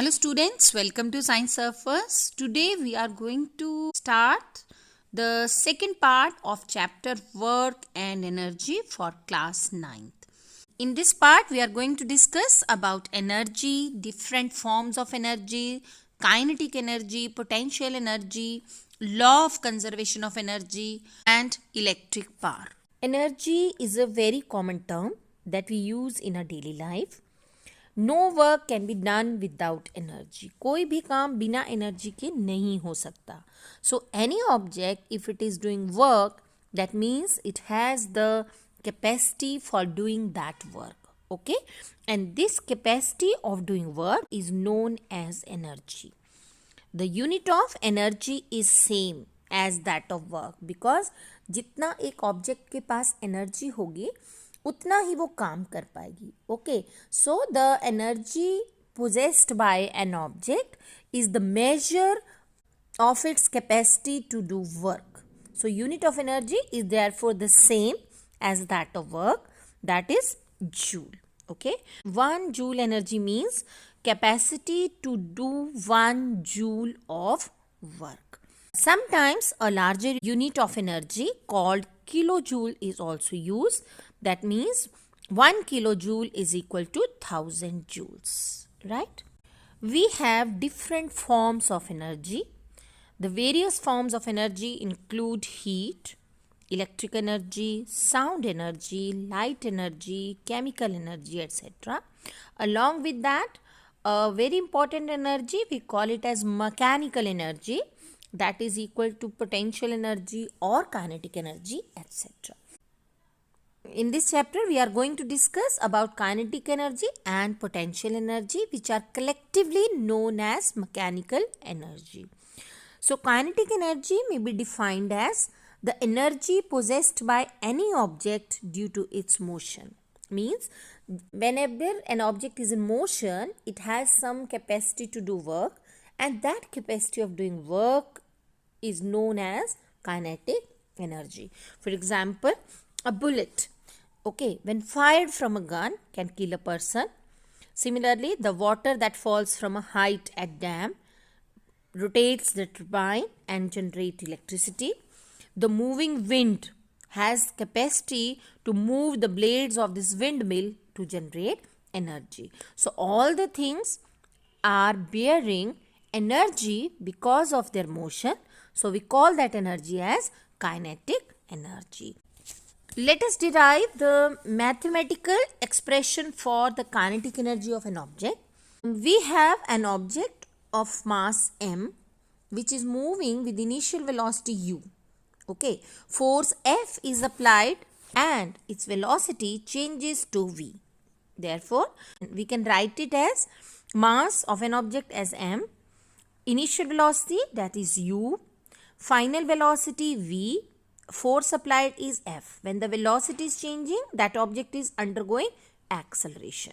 Hello students, welcome to Science Surfers. Today we are going to start the second part of chapter Work and Energy for class 9th. In this part we are going to discuss about energy, different forms of energy, kinetic energy, potential energy, law of conservation of energy and electric power. Energy is a very common term that we use in our daily life. No work can be done without energy. कोई भी काम बिना energy के नहीं हो सकता. So any object if it is doing work that means it has the capacity for doing that work. Okay, and this capacity of doing work is known as energy. The unit of energy is same as that of work because जितना एक object के पास energy होगी उतना ही वो काम कर पाएगी. Okay, so the energy possessed by an object is the measure of its capacity to do work. So unit of energy is therefore the same as that of work, that is joule. Okay, 1 joule energy means capacity to do 1 joule of work. Sometimes a larger unit of energy called kilojoule is also used. That means 1 kilojoule is equal to 1000 joules, right? We have different forms of energy. The various forms of energy include heat, electric energy, sound energy, light energy, chemical energy, etc. Along with that, a very important energy, we call it as mechanical energy, that is equal to potential energy or kinetic energy, etc. In this chapter, we are going to discuss about kinetic energy and potential energy, which are collectively known as mechanical energy. So, kinetic energy may be defined as the energy possessed by any object due to its motion. Means, whenever an object is in motion, it has some capacity to do work, and that capacity of doing work is known as kinetic energy. For example, a bullet, okay, when fired from a gun can kill a person. Similarly, the water that falls from a height at dam rotates the turbine and generates electricity. The moving wind has capacity to move the blades of this windmill to generate energy. So all the things are bearing energy because of their motion. So we call that energy as kinetic energy. Let us derive the mathematical expression for the kinetic energy of an object. We have an object of mass m which is moving with initial velocity u. Okay, force F is applied and its velocity changes to v. Therefore, we can write it as mass of an object as m, initial velocity that is u, final velocity v, force applied is F. When the velocity is changing, that object is undergoing acceleration.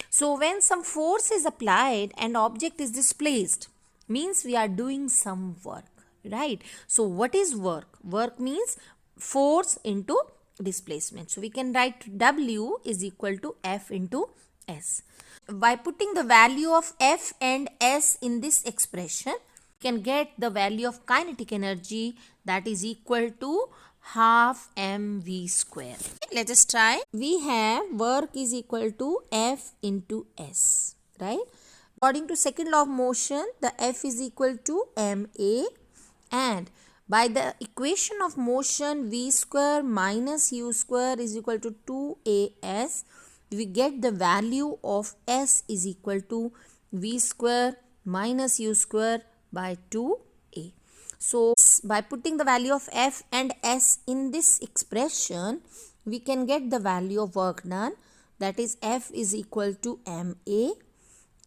So when some force is applied and object is displaced, means we are doing some work, right? So what is work? Work means force into displacement. So we can write W is equal to F into S. By putting the value of F and S in this expression, we can get the value of kinetic energy, that is equal to half mv square. Let us try. We have work is equal to F into S, right? According to second law of motion, the F is equal to ma, and by the equation of motion v square minus u square is equal to 2as, we get the value of S is equal to v square minus u square by 2a. So by putting the value of F and S in this expression, we can get the value of work done, that is F is equal to ma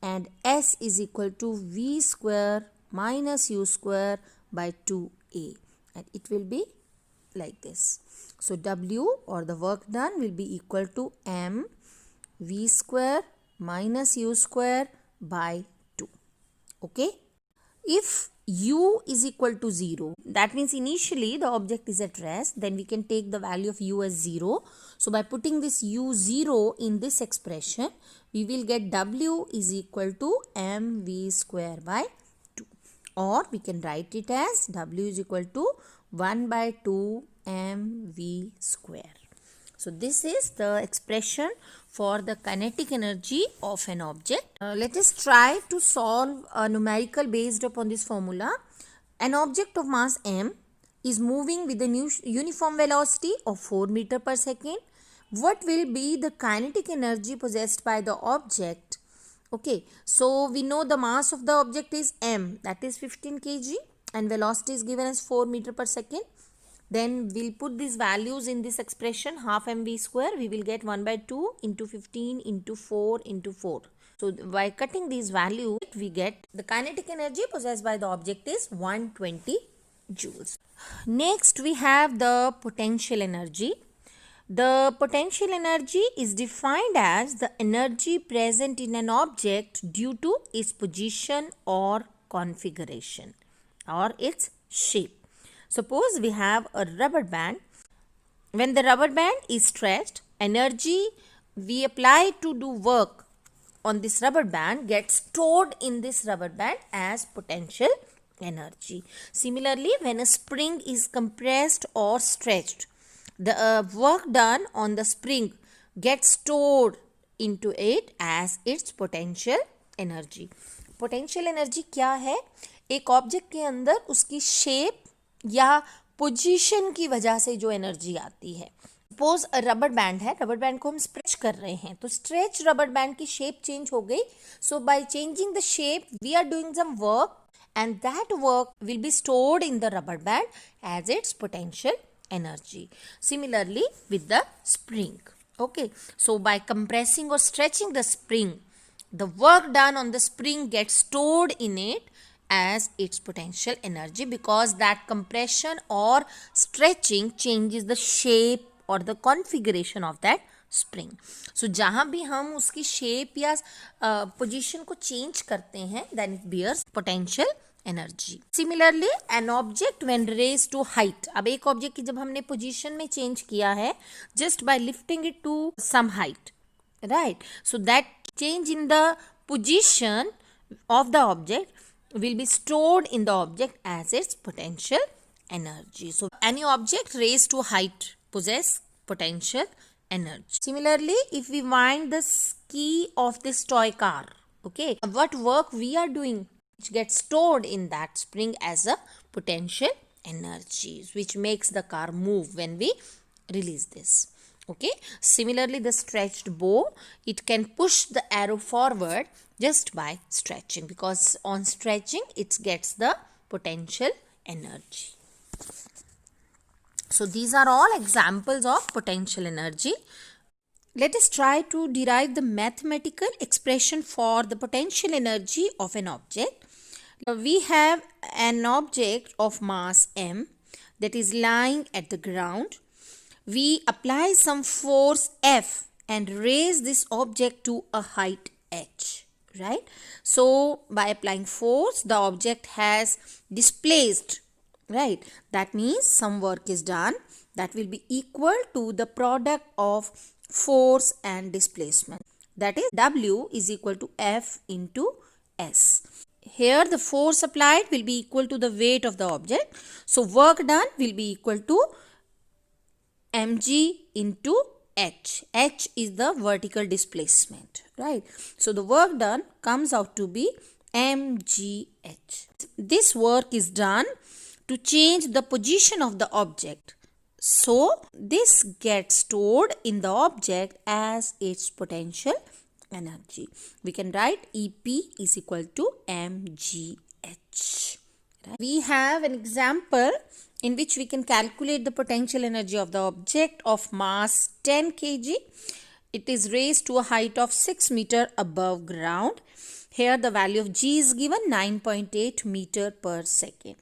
and S is equal to v square minus u square by 2a, and it will be like this. So W or the work done will be equal to m v square minus u square by 2. Okay, if u is equal to 0, that means initially the object is at rest, then we can take the value of u as 0. So by putting this u0 in this expression, we will get W is equal to mv square by 2. Or we can write it as W is equal to 1 by 2 mv square. So this is the expression for the kinetic energy of an object. Let us try to solve a numerical based upon this formula. An object of mass m is moving with a uniform velocity of 4 meter per second. What will be the kinetic energy possessed by the object? Okay, so we know the mass of the object is m, that is 15 kg, and velocity is given as 4 meter per second. Then we'll put these values in this expression, half mv square. We will get 1 by 2 into 15 into 4 into 4. So by cutting these values, we get the kinetic energy possessed by the object is 120 joules. Next, we have the potential energy. The potential energy is defined as the energy present in an object due to its position or configuration or its shape. Suppose we have a rubber band. When the rubber band is stretched, energy we apply to do work on this rubber band gets stored in this rubber band as potential energy. Similarly, when a spring is compressed or stretched, the work done on the spring gets stored into it as its potential energy. Potential energy क्या है? एक object के अंदर उसकी shape या position की वजह से जो एनर्जी आती है. सपोज रबर बैंड है, रबर बैंड को हम स्ट्रेच कर रहे हैं, तो स्ट्रेच रबर बैंड की शेप चेंज हो गई. So by changing the shape we are doing some work and that work will be stored in the rubber band as its potential energy. Similarly with the spring. Okay, so by compressing or stretching the spring, the work done on the spring gets stored in it as its potential energy because that compression or stretching changes the shape or the configuration of that spring. So जहाँ भी हम उसकी shape या position को change करते हैं, then it bears potential energy. Similarly, an object when raised to height. अब एक object की जब हमने position में change किया है, just by lifting it to some height, right? So that change in the position of the object will be stored in the object as its potential energy. So any object raised to height possess potential energy. Similarly, if we wind the key of this toy car, okay, what work we are doing, which gets stored in that spring as a potential energy, which makes the car move when we release this. Okay, similarly the stretched bow, it can push the arrow forward just by stretching, because on stretching it gets the potential energy. So these are all examples of potential energy. Let us try to derive the mathematical expression for the potential energy of an object. We have an object of mass m that is lying at the ground. We apply some force F and raise this object to a height h, right? So by applying force, the object has displaced, right? That means some work is done that will be equal to the product of force and displacement. That is W is equal to F into S. Here the force applied will be equal to the weight of the object. So work done will be equal to mg into h. H is the vertical displacement, right? So the work done comes out to be mgh. This work is done to change the position of the object. So this gets stored in the object as its potential energy. We can write EP is equal to mgh. Right? We have an example in which we can calculate the potential energy of the object of mass 10 kg. It is raised to a height of 6 meter above ground. Here the value of g is given 9.8 meter per second.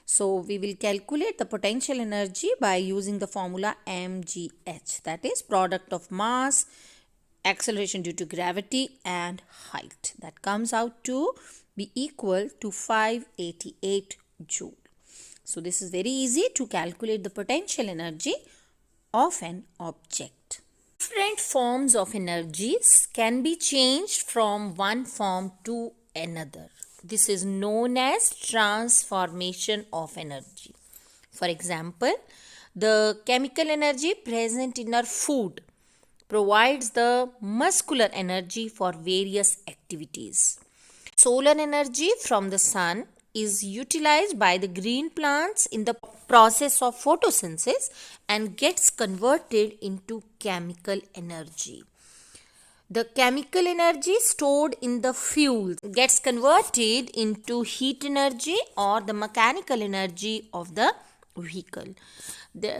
So we will calculate the potential energy by using the formula mgh, that is product of mass, acceleration due to gravity and height. That comes out to be equal to 588 joule. So this is very easy to calculate the potential energy of an object. Different forms of energies can be changed from one form to another. This is known as transformation of energy. For example, the chemical energy present in our food provides the muscular energy for various activities. Solar energy from the sun is utilized by the green plants in the process of photosynthesis and gets converted into chemical energy. The chemical energy stored in the fuel gets converted into heat energy or the mechanical energy of the vehicle.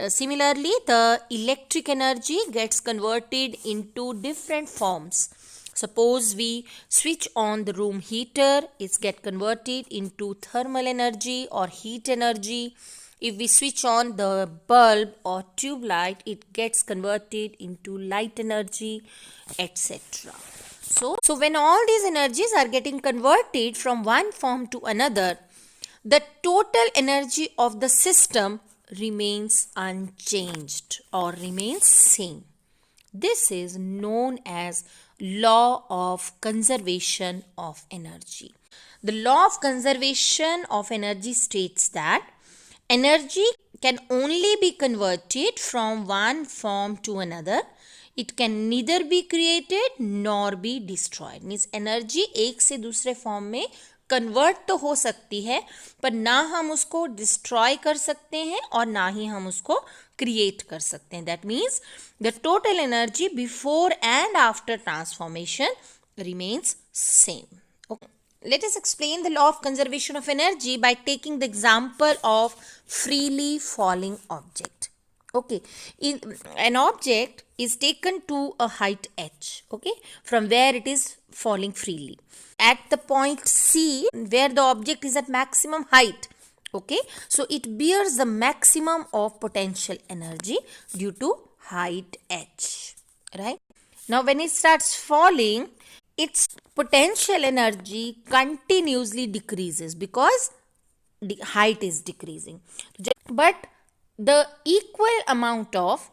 Similarly, the electric energy gets converted into different forms. Suppose we switch on the room heater, it gets converted into thermal energy or heat energy. If we switch on the bulb or tube light, it gets converted into light energy, etc. So when all these energies are getting converted from one form to another, the total energy of the system remains unchanged or remains same. This is known as law of conservation of energy. The law of conservation of energy states that energy can only be converted from one form to another. It can neither be created nor be destroyed. Means energy एक से दूसरे form में convert तो हो सकती है, पर ना हम उसको डिस्ट्रॉय कर सकते हैं और ना ही हम उसको क्रिएट कर सकते हैं. That means the total energy before and after transformation remains same. Let us explain the law of conservation of energy by taking the example of freely falling object. Okay, an object is taken to a height h, okay, from where it is falling freely. At the point C, where the object is at maximum height, okay, so it bears the maximum of potential energy due to height h, right? Now when it starts falling, its potential energy continuously decreases because the height is decreasing. But the equal amount of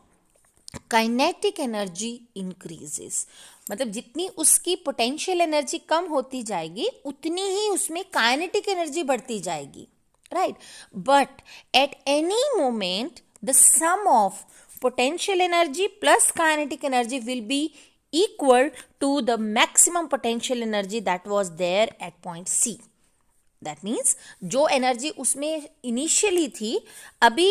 kinetic energy increases. मतलब जितनी उसकी potential energy कम होती जाएगी उतनी ही उसमें kinetic energy बढ़ती जाएगी, right? But at any moment the sum of potential energy plus kinetic energy will be equal to the maximum potential energy that was there at point C. That means जो energy उसमें initially थी, अभी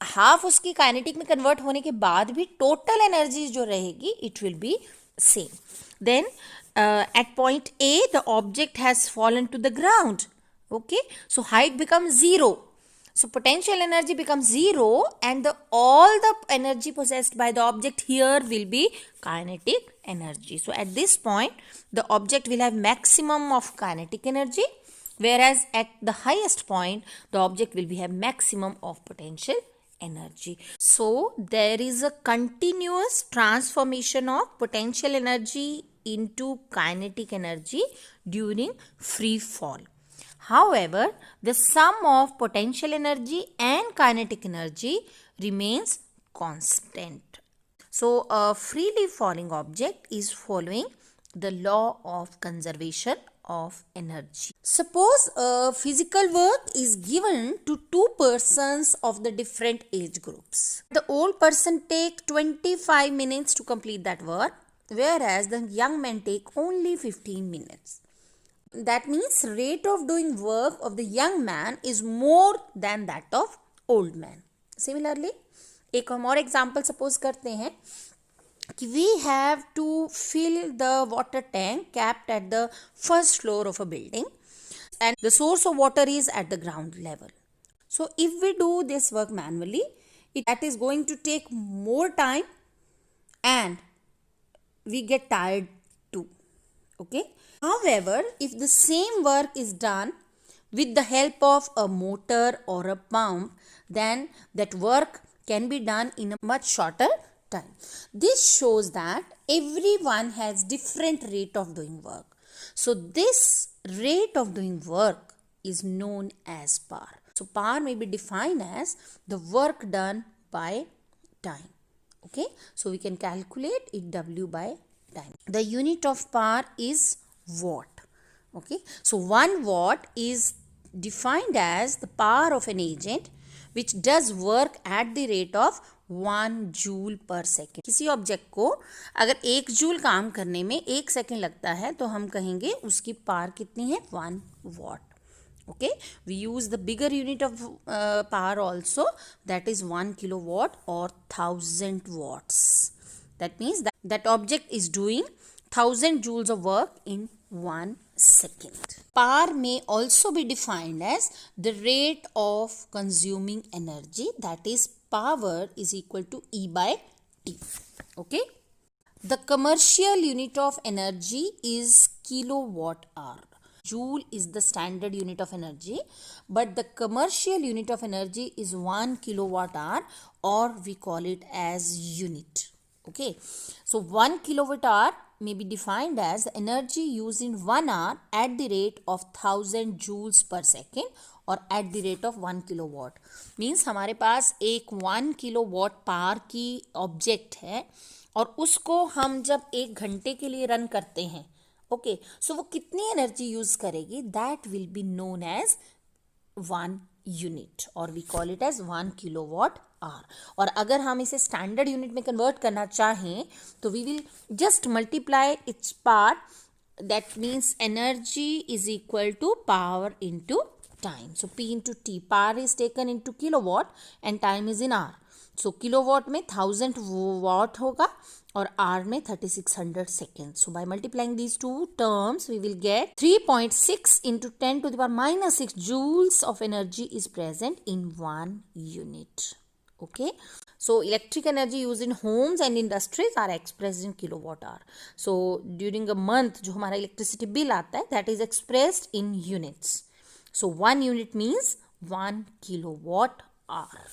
half उसकी kinetic में convert होने के बाद भी टोटल एनर्जी जो रहेगी it will be same. Then at point A the object has fallen to the ground. Okay, so height becomes 0. So potential energy becomes 0 and all the energy possessed by the object here will be kinetic energy. So at this point the object will have maximum of kinetic energy, whereas at the highest point the object will have maximum of potential energy. So there is a continuous transformation of potential energy into kinetic energy during free fall. However, the sum of potential energy and kinetic energy remains constant. So, a freely falling object is following the law of conservation of energy. Suppose a physical work is given to two persons of the different age groups. The old person take 25 minutes to complete that work, whereas the young men take only 15 minutes. That means rate of doing work of the young man is more than that of old man. Similarly, एक हम और example suppose करते हैं कि we have to fill the water tank capped at the first floor of a building and the source of water is at the ground level. So if we do this work manually, that is going to take more time and we get tired too. Okay. However, if the same work is done with the help of a motor or a pump, then that work can be done in a much shorter time. This shows that everyone has different rate of doing work. So this rate of doing work is known as power. So power may be defined as the work done by time. Okay, so we can calculate it W by time. The unit of power is watt. Okay, so 1 watt is defined as the power of an agent which does work at the rate of 1 joule पर second. किसी object को अगर 1 joule काम करने में 1 second लगता है तो हम कहेंगे उसकी पावर कितनी है, 1 what. Okay, we use the bigger unit of power also, that is 1 kilowatt or 1000 watts. That means that object is doing 1000 joules of work in 1 second. Power may also be defined as the rate of consuming energy, that is power is equal to E by T. Okay, the commercial unit of energy is kilowatt hour. Joule is the standard unit of energy, but the commercial unit of energy is 1 kilowatt hour, or we call it as unit. Okay, so 1 kilowatt hour may be defined as the energy used in 1 hour at the rate of 1000 joules per second और at the rate of 1 kilowatt. Means हमारे पास एक 1 kilowatt power की object है और उसको हम जब 1 घंटे के लिए रन करते हैं, ओके, सो वो कितनी एनर्जी यूज करेगी, that will be known as 1 unit और we call it as 1 kilowatt hour. और अगर हम इसे स्टैंडर्ड यूनिट में कन्वर्ट करना चाहें तो we will just multiply its part, that means energy is equal to power into time. So P into T, power is taken into kilowatt and time is in hour. So kilowatt में 1000 वाट होगा और are में 3600 seconds. So by multiplying these two terms, we will get 3.6 into 10 to the power minus 6 joules of energy is present in 1 unit. Okay. So electric energy used in homes and industries are expressed in kilowatt hour. So during a month, जो हमारा electricity bill आता है, that is expressed in units. So 1 unit means 1 kilowatt hour.